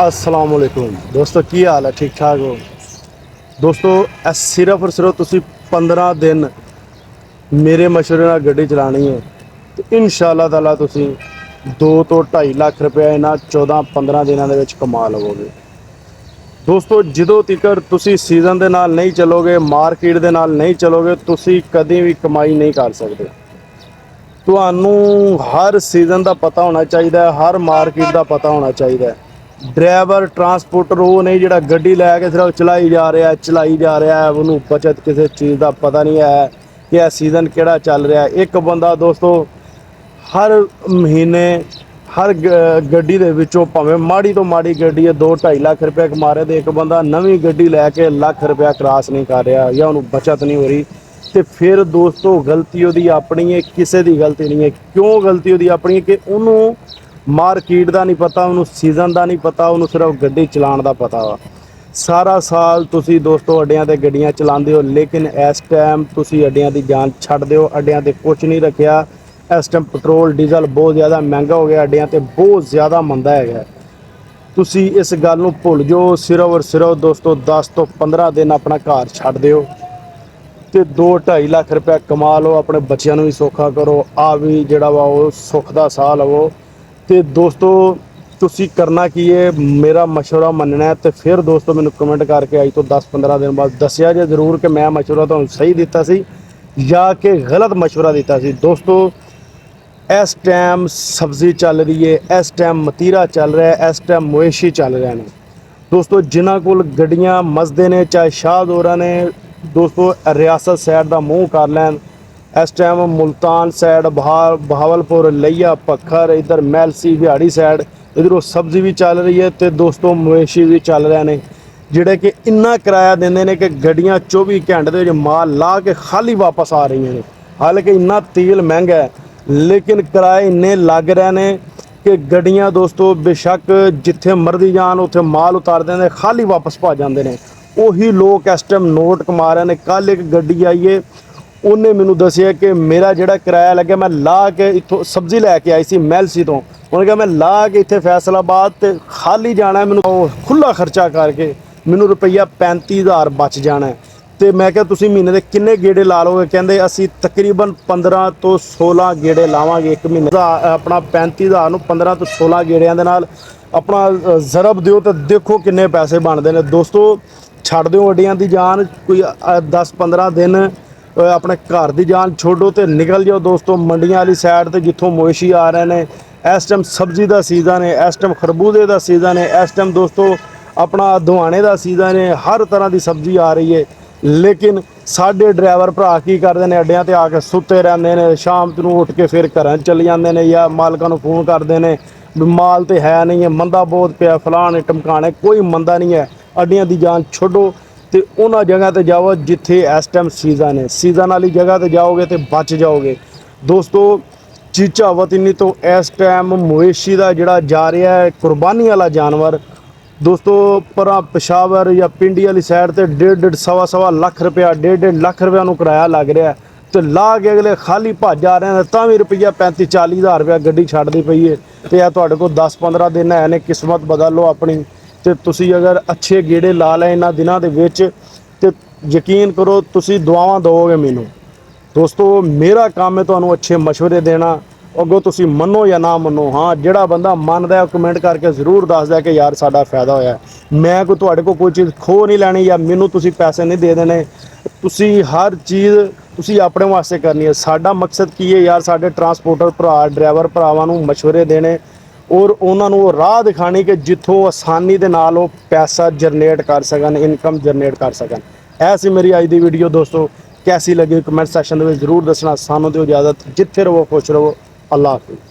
अस्सलाम वालेकुम दोस्तों, की हाल है? ठीक ठाक हो दोस्तों? सिर्फ और सिर्फ तुसी 15 दिन मेरे मशवरे नाल गड्डी चलानी है तो इंशाअल्लाह ताला तुसी 2 ਤੋਂ 2.5 ਲੱਖ रुपया इन्हां 14-15 ਦਿਨਾਂ ਦੇ ਵਿੱਚ ਕਮਾ ਲਵੋਗੇ। ਦੋਸਤੋ, ਜਦੋਂ ਤੀਕਰ ਤੁਸੀਂ ਸੀਜ਼ਨ ਦੇ ਨਾਲ ਨਹੀਂ ਚੱਲੋਗੇ, ਮਾਰਕੀਟ ਦੇ ਨਾਲ ਨਹੀਂ ਚੱਲੋਗੇ, ਤੁਸੀਂ ਕਦੇ ਵੀ ਕਮਾਈ ਨਹੀਂ ਕਰ ਸਕਦੇ। ਤੁਹਾਨੂੰ ਹਰ ਸੀਜ਼ਨ ਦਾ ਪਤਾ ਹੋਣਾ ਚਾਹੀਦਾ ਹੈ, ਹਰ ਮਾਰਕੀਟ ਦਾ ਪਤਾ ਹੋਣਾ ਚਾਹੀਦਾ ਹੈ। ड्राइवर ट्रांसपोर्टर वो नहीं जिहड़ा गड्डी लैके सिर्फ चलाई जा रहा है, उन्होंने बचत किसी चीज़ का पता नहीं है कि यह सीज़न किहड़ा चल रहा है। एक बंदा दोस्तों हर महीने हर गड्डी दे विचों भावें माड़ी तो माड़ी गड्डी है 2-2.5 ਲੱਖ रुपया कमा रहे, तो एक बंदा नवीं गड्डी लैके ਲੱਖ रुपया क्रॉस नहीं कर रहा या उन्होंने बचत नहीं हो रही, तो फिर दोस्तों गलती उहदी अपनी है, किसी की गलती नहीं है। क्यों गलती उहदी अपनी है कि उन्होंने मार्केट का नहीं पता, उन्होंने सीज़न का नहीं पता, उन्होंने सिर्फ गड्डी चलाने का पता वा। सारा साल तुसी दोस्तों अड्डियां ते गड्डियां चलाते हो, लेकिन इस टाइम तुसी अड्डियां की जान छड्ड दिओ। अड्डियां ते कुछ नहीं रखा। इस टाइम पेट्रोल डीजल बहुत ज़्यादा महंगा हो गया, अड्डियां ते बहुत ज़्यादा मंदा है। तुसी इस गल नूं भुल जाओ। सिर्फ और सिर्फ दोस्तों 10 ਤੋਂ 15 दिन अपना घर छड्ड दिओ ते 2-2.5 ਲੱਖ रुपया कमा लो, अपने बच्चों भी सौखा करो, आ भी जिहड़ा वा वो सुख का साह लवो। तो दोस्तों तुसी करना की है, मेरा मशवरा मनना है तो फिर दोस्तों मैंने कमेंट करके अज तो 10-15 दिन बाद दसिया जे जरूर कि मैं मशवरा तो सही दिता सी या कि गलत मशवरा दिता सी। दोस्तों इस टाइम सब्ज़ी चल रही है, इस टाइम मतीरा चल रहा है, इस टाइम मवेशी चल रहे हैं। दोस्तों जिन्हां कोल गड्डियां मसदे ने, चाहे शाहदोरा ने, दोस्तों रियासत साइड का मूँह कर लैन। इस टाइम मुल्तान साइड, बहावलपुर, लिया, पखर, इधर मैलसी, बिहाड़ी साइड इधरों सब्ज़ी भी चल रही है, तो दोस्तों मवेशी भी चल रहे हैं, जिहड़े कि इन्ना किराया देंदे ने कि गड्डियां 24 घंटे दे माल ला के खाली वापस आ रही हैं। हालांकि इन्ना तेल महंगा है, लेकिन किराए इन्ने लग रहे हैं कि गड्डियां दोस्तों बेशक जिथे मर्जी जान उत्थे माल उतार देंदे, खाली वापस भज जाते हैं। उही लोग इस टाइम नोट कमा रहे हैं। कल एक गड्डी आई है, उन्हें मैनू दसिया कि मेरा जिहड़ा किराया लगे, मैं ला के इत्थों सब्ज़ी लैके आई सी मैलसी तो, उन्हें कहा मैं ला के इत्थे फैसलाबाद तो खाली जाना है, मैनू खुला खर्चा करके मैनू रुपया 35,000 बच जाना है। तो मैं क्या तुसीं महीने के किन्ने गेड़े ला लोगे? कहते असी तकरीबन 15 ਤੋਂ 16 गेड़े लावांगे एक महीने का। अपना 35,000 ਨੂੰ 15 ਤੋਂ 16 गेड़िਆਂ ਦੇ ਨਾਲ अपना ਜ਼ਰਬ दिओ तो देखो किन्ने पैसे बनते हैं। दोस्तों छड्ड दिओ अड्डियां दी जान, कोई 10-15 दिन अपने घर की जान छोड़ो तो निकल जाओ दोस्तों मंडियां वाली साइड तो, जितों मवेशी आ रहे हैं। इस टाइम सब्ज़ी का सीज़न है, इस टाइम खरबूजे का सीज़न है, इस टाइम दोस्तों अपना दुआने का सीज़न है, हर तरह की सब्ज़ी आ रही है। लेकिन साडे ड्राइवर भरा की करते हैं, अड्डियां ते आके सुते रहते हैं, शाम को उठ के फिर घर चले जाते हैं या मालकां नूं फोन करते हैं भी माल तो है नहीं है, मंदा बहुत पिया, फलाने टमकाने। कोई मंदा नहीं है। अड्डियां की जान छोड़ो तो उन्होंने जगह पर जाओ जिथे इस टाइम सीज़न है। सीज़न वाली जगह पर जाओगे तो बच जाओगे। दोस्तों चीचा वतनी तो इस टाइम मवेशी का जोड़ा जा रहा है कुर्बानी वाला जानवर, दोस्तों पर पेशावर या पिंडी वाली साइड से 1.5 सवा ਲੱਖ रुपया, 1.5 ਲੱਖ रुपया किराया लग रहा है, तो ला के अगले खाली भज जा रहे हैं, तो भी रुपया 35-40 हज़ार रुपया गड्डी छड्डदी पई है। तो यह तुहाडे कोल 10-15 दिन है ने, किस्मत बदल लो अपनी। तो तुसी अगर अच्छे गेड़े ला लें इन्हां दिनां दे विच ते यकीन करो तुसी दुआवां दोगे मैनू। दोस्तों मेरा काम है तुहानूं अच्छे मशवरे देना, अगों तुसी मनो या ना मनो। हाँ जिहड़ा बंदा मनदा है कमेंट करके जरूर दसदा कि यार साडा फायदा होया। मैं कोई तुहाडे कोल कोई चीज़ खो नहीं लैनी या मैनू तुसी पैसे नहीं दे देने। तुसी हर चीज़ तुसी अपने वास्ते करनी है। साडा मकसद की है यार, साडे ट्रांसपोर्टर भरा, ड्राइवर भरावां नूं मशवरे देने और उन्होंने वो राह दिखानी कि जिथों आसानी के नाल वो पैसा जनरेट कर सकन, इनकम जनरेट कर सकन। ऐसी मेरी अज की वीडियो दोस्तों कैसी लगी कमेंट सैक्शन में जरूर दसना। सानू तो इजाज़त, जिथे रहो खुश रहो, अल्लाह हाफिज़।